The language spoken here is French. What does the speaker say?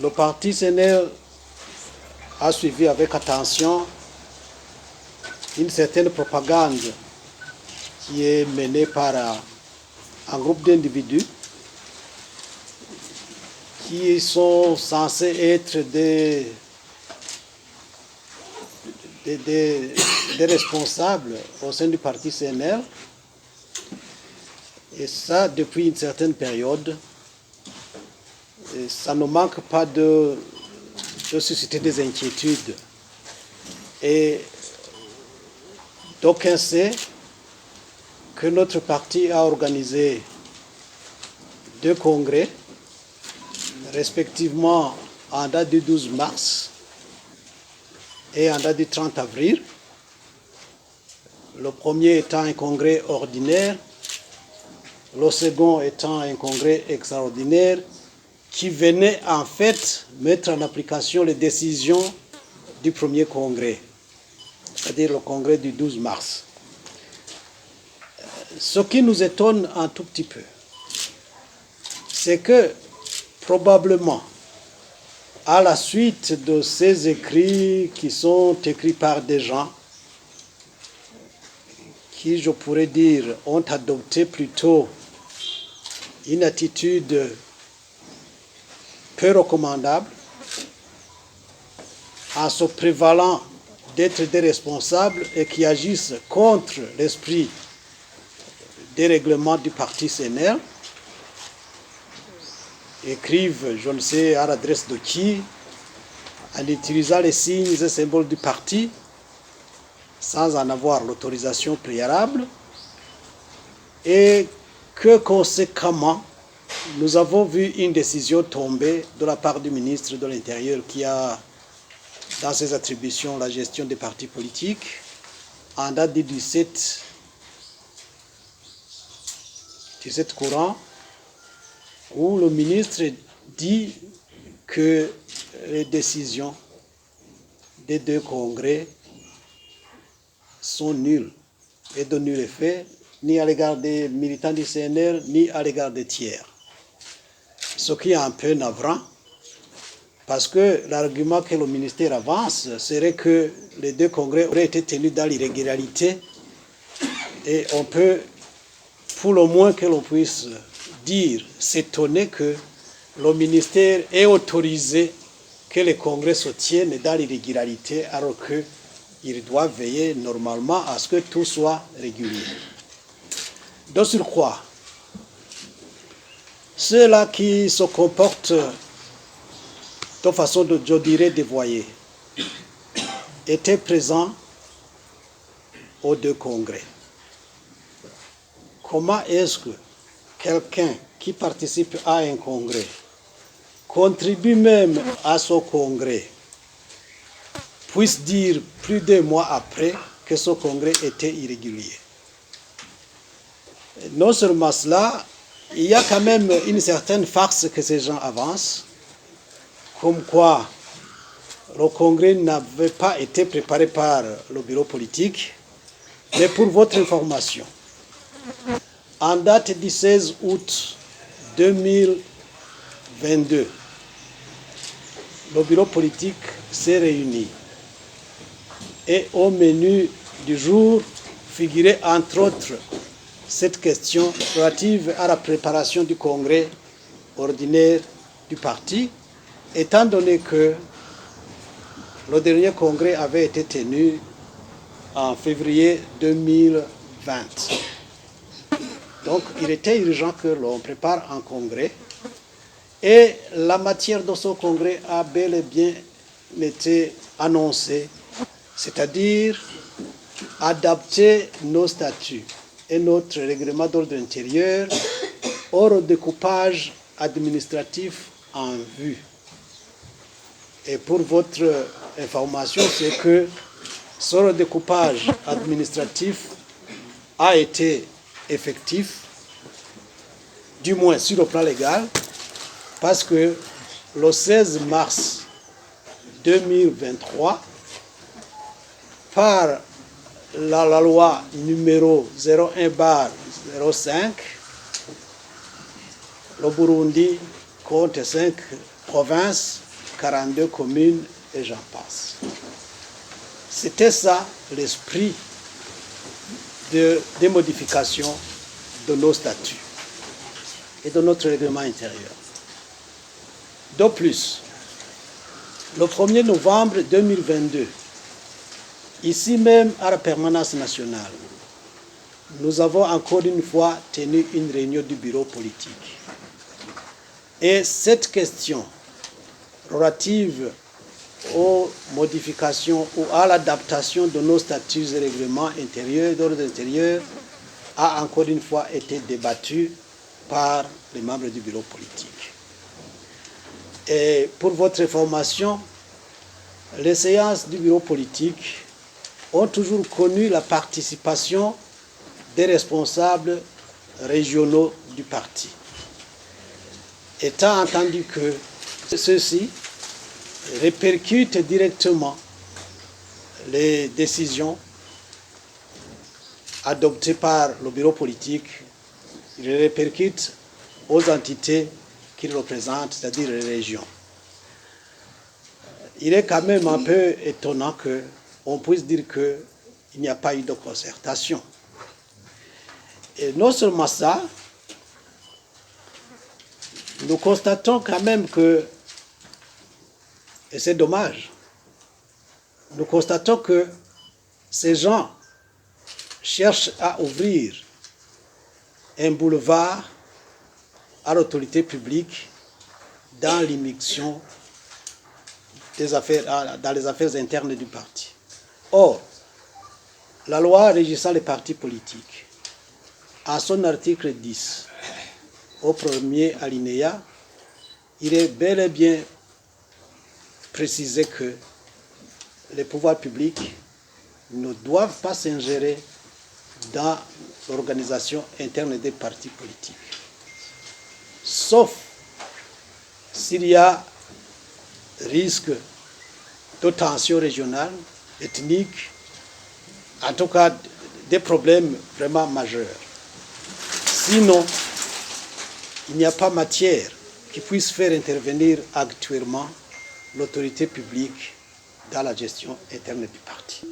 Le parti CNL a suivi avec attention une certaine propagande qui est menée par un groupe d'individus qui sont censés être des responsables au sein du parti CNL. Et ça, depuis une certaine période, et ça ne manque pas de susciter des inquiétudes. Et d'aucuns sait que notre parti a organisé 2 congrès, respectivement en date du 12 mars et en date du 30 avril. Le premier étant un congrès ordinaire, le second étant un congrès extraordinaire qui venait en fait mettre en application les décisions du premier congrès, c'est-à-dire le congrès du 12 mars. Ce qui nous étonne un tout petit peu, c'est que probablement, à la suite de ces écrits qui sont écrits par des gens qui, je pourrais dire, ont adopté plutôt une attitude peu recommandable en se prévalant d'être des responsables et qui agissent contre l'esprit des règlements du parti CNL, écrivent, je ne sais à l'adresse de qui, en utilisant les signes et symboles du parti, sans en avoir l'autorisation préalable, et que conséquemment, nous avons vu une décision tomber de la part du ministre de l'Intérieur qui a dans ses attributions la gestion des partis politiques, en date du 17 courant, où le ministre dit que les décisions des 2 congrès sont nulles et de nul effet, ni à l'égard des militants du CNL, ni à l'égard des tiers. Ce qui est un peu navrant, parce que l'argument que le ministère avance serait que les 2 congrès auraient été tenus dans l'irrégularité, et on peut, pour le moins que l'on puisse dire, s'étonner que le ministère ait autorisé que les congrès se tiennent dans l'irrégularité, alors qu'il doit veiller normalement à ce que tout soit régulier. De surcroît, ceux-là qui se comportent de façon, je dirais, dévoyée, étaient présents aux 2 congrès. Comment est-ce que quelqu'un qui participe à un congrès, contribue même à ce congrès, puisse dire plus d'1 mois après que ce congrès était irrégulier? Non seulement cela, il y a quand même une certaine farce que ces gens avancent, comme quoi le congrès n'avait pas été préparé par le bureau politique. Mais pour votre information, en date du 16 août 2022, le bureau politique s'est réuni et au menu du jour figurait entre autres cette question relative à la préparation du congrès ordinaire du parti, étant donné que le dernier congrès avait été tenu en février 2020. Donc, il était urgent que l'on prépare un congrès. Et la matière de ce congrès a bel et bien été annoncée, c'est-à-dire adapter nos statuts et notre règlement d'ordre intérieur au redécoupage administratif en vue. Et pour votre information, c'est que ce redécoupage administratif a été effectif, du moins sur le plan légal, parce que le 16 mars 2023, par la loi numéro 01/05, le Burundi compte 5 provinces 42 communes et j'en passe. C'était ça l'esprit des modifications de nos statuts et de notre règlement intérieur. De plus, le 1er novembre 2022, ici même à la permanence nationale, nous avons encore une fois tenu une réunion du bureau politique. Et cette question relative aux modifications ou à l'adaptation de nos statuts et règlements intérieurs, d'ordre intérieur, a encore une fois été débattue par les membres du bureau politique. Et pour votre information, les séances du bureau politique ont toujours connu la participation des responsables régionaux du parti, étant entendu que ceux-ci répercutent directement les décisions adoptées par le bureau politique, ils les répercutent aux entités qu'ils représentent, c'est-à-dire les régions. Il est quand même un peu étonnant qu'on puisse dire qu'il n'y a pas eu de concertation. Et non seulement ça, nous constatons quand même que, et c'est dommage, nous constatons que ces gens cherchent à ouvrir un boulevard à l'autorité publique dans l'immixtion dans les affaires internes du parti. Or, la loi régissant les partis politiques, à son article 10, au premier alinéa, il est bel et bien précisé que les pouvoirs publics ne doivent pas s'ingérer dans l'organisation interne des partis politiques, sauf s'il y a risque de tension régionale, ethnique, en tout cas des problèmes vraiment majeurs. Sinon, il n'y a pas matière qui puisse faire intervenir actuellement l'autorité publique dans la gestion interne du parti.